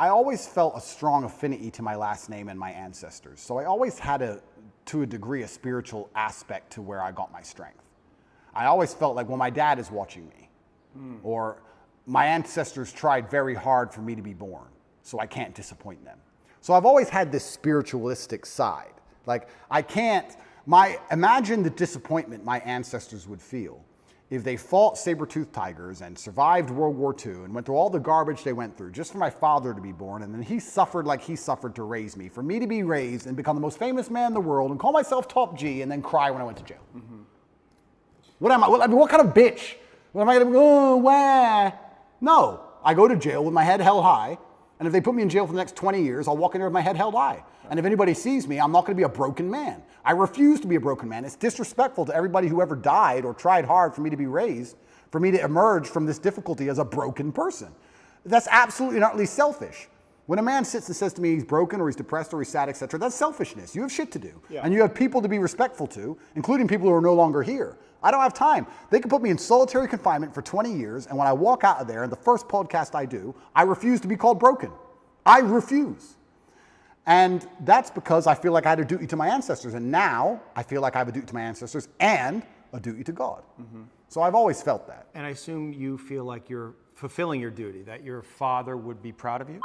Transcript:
I always felt a strong affinity to my last name and my ancestors. So I always had to a degree, a spiritual aspect to where I got my strength. I always felt like, well, my dad is watching me, or my ancestors tried very hard for me to be born, so I can't disappoint them. So I've always had this spiritualistic side. Like, imagine the disappointment my ancestors would feel if they fought saber-toothed tigers and survived World War II and went through all the garbage they went through just for my father to be born, and then he suffered like he suffered to raise me, for me to be raised and become the most famous man in the world and call myself top G and then cry when I went to jail. What am I? What kind of bitch? What am I going to go, wah? No, I go to jail with my head held high, and if they put me in jail for the next 20 years, I'll walk in there with my head held high. And if anybody sees me, I'm not going to be a broken man. I refuse to be a broken man. It's disrespectful to everybody who ever died or tried hard for me to be raised, for me to emerge from this difficulty as a broken person. That's absolutely and utterly selfish. When a man sits and says to me he's broken or he's depressed or he's sad, etc., that's selfishness. You have shit to do. Yeah. And you have people to be respectful to, including people who are no longer here. I don't have time. They can put me in solitary confinement for 20 years, and when I walk out of there, and the first podcast I do, I refuse to be called broken. I refuse. And that's because I feel like I had a duty to my ancestors, and now I feel like I have a duty to my ancestors and a duty to God. So I've always felt that. And I assume you feel like you're fulfilling your duty, that your father would be proud of you?